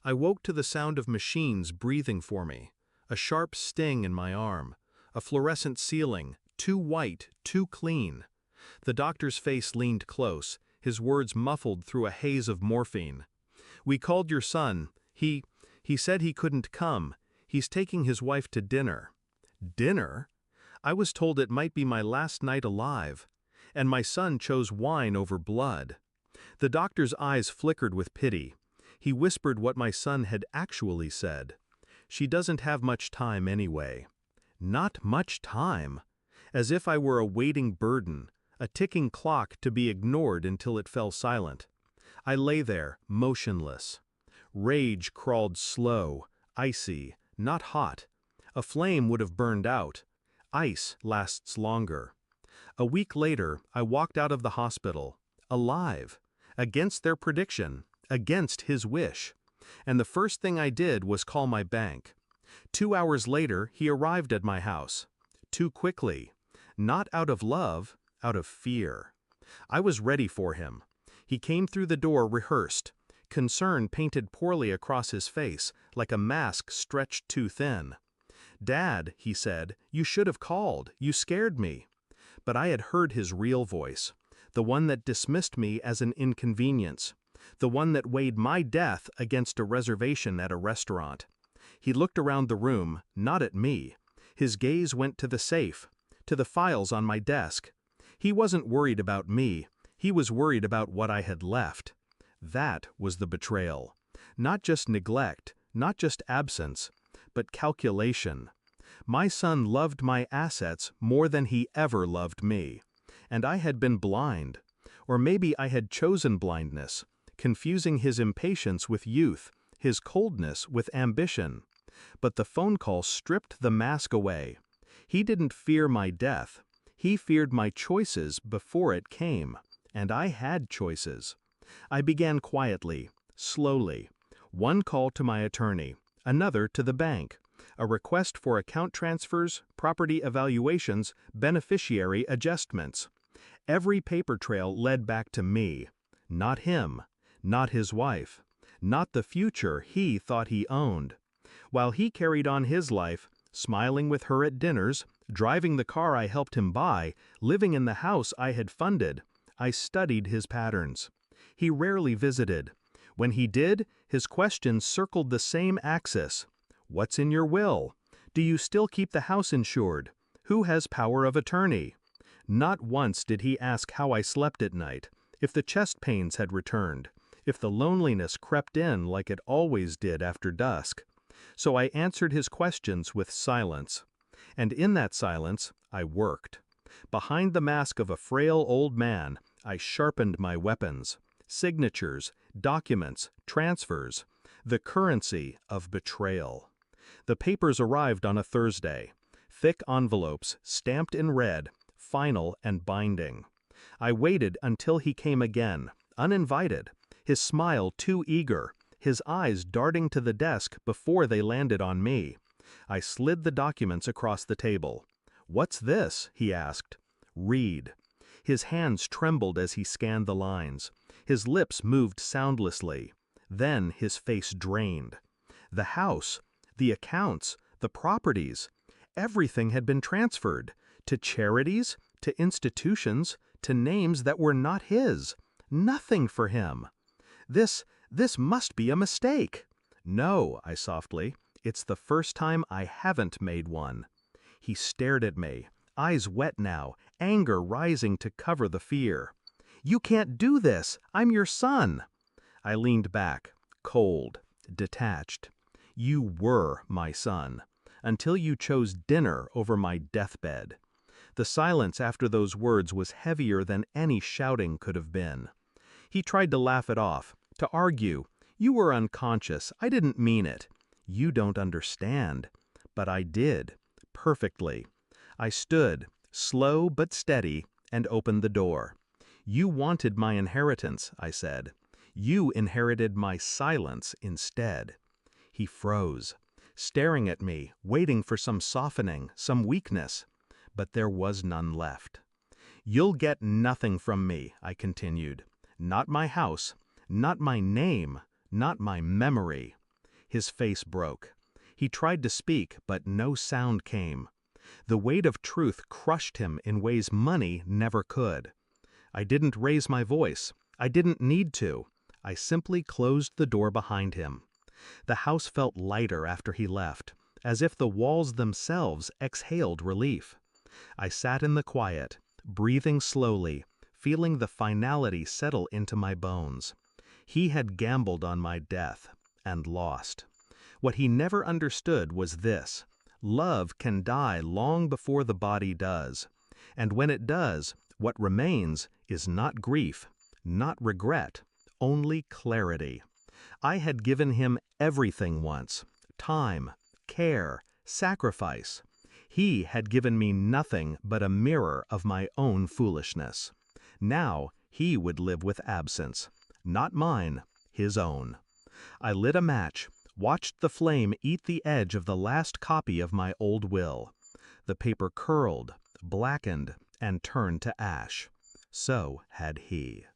I woke to the sound of machines breathing for me, a sharp sting in my arm, a fluorescent ceiling, too white, too clean. The doctor's face leaned close, his words muffled through a haze of morphine. "We called your son. He said he couldn't come. He's taking his wife to dinner." Dinner? I was told it might be my last night alive. And my son chose wine over blood. The doctor's eyes flickered with pity. He whispered what my son had actually said. "She doesn't have much time anyway." Not much time. As if I were a waiting burden, a ticking clock to be ignored until it fell silent. I lay there, motionless. Rage crawled slow, icy, not hot. A flame would have burned out. Ice lasts longer. A week later, I walked out of the hospital, alive, against their prediction, against his wish. And the first thing I did was call my bank. 2 hours later, he arrived at my house. Too quickly. Not out of love, out of fear. I was ready for him. He came through the door rehearsed, concern painted poorly across his face, like a mask stretched too thin. "Dad," he said, "you should have called. You scared me." But I had heard his real voice, the one that dismissed me as an inconvenience, the one that weighed my death against a reservation at a restaurant. He looked around the room, not at me. His gaze went to the safe, to the files on my desk. He wasn't worried about me. He was worried about what I had left. That was the betrayal. Not just neglect, not just absence, but calculation. My son loved my assets more than he ever loved me. And I had been blind. Or maybe I had chosen blindness, confusing his impatience with youth, his coldness with ambition. But the phone call stripped the mask away. He didn't fear my death. He feared my choices before it came. And I had choices. I began quietly, slowly. One call to my attorney, another to the bank, a request for account transfers, property evaluations, beneficiary adjustments. Every paper trail led back to me. Not him, not his wife, not the future he thought he owned. While he carried on his life, smiling with her at dinners, driving the car I helped him buy, living in the house I had funded, I studied his patterns. He rarely visited. When he did, his questions circled the same axis. What's in your will? Do you still keep the house insured? Who has power of attorney? Not once did he ask how I slept at night, if the chest pains had returned, if the loneliness crept in like it always did after dusk. So I answered his questions with silence. And in that silence, I worked. Behind the mask of a frail old man, I sharpened my weapons. Signatures, documents, transfers, the currency of betrayal. The papers arrived on a Thursday. Thick envelopes, stamped in red, final and binding. I waited until he came again, uninvited, his smile too eager, his eyes darting to the desk before they landed on me. I slid the documents across the table. "What's this?" he asked. "Read." His hands trembled as he scanned the lines. His lips moved soundlessly. Then his face drained. The house, the accounts, the properties, everything had been transferred to charities, to institutions, to names that were not his. Nothing for him. This must be a mistake. "No," I softly, "it's the first time I haven't made one." He stared at me, eyes wet now, anger rising to cover the fear. "You can't do this! I'm your son!" I leaned back, cold, detached. "You were my son, until you chose dinner over my deathbed." The silence after those words was heavier than any shouting could have been. He tried to laugh it off, to argue. "You were unconscious, I didn't mean it. You don't understand." But I did, perfectly. I stood, slow but steady, and opened the door. "You wanted my inheritance," I said. "You inherited my silence instead." He froze, staring at me, waiting for some softening, some weakness. But there was none left. "You'll get nothing from me," I continued. "Not my house, not my name, not my memory. His face broke. He tried to speak, but no sound came. The weight of truth crushed him in ways money never could. I didn't raise my voice. I didn't need to. I simply closed the door behind him. The house felt lighter after he left, as if the walls themselves exhaled relief. I sat in the quiet, breathing slowly, feeling the finality settle into my bones. He had gambled on my death, and lost. What he never understood was this: love can die long before the body does. And when it does, what remains is not grief, not regret, only clarity. I had given him everything once: time, care, sacrifice. He had given me nothing but a mirror of my own foolishness. Now he would live with absence, not mine, his own. I lit a match, watched the flame eat the edge of the last copy of my old will. The paper curled, blackened, and turned to ash. So had he.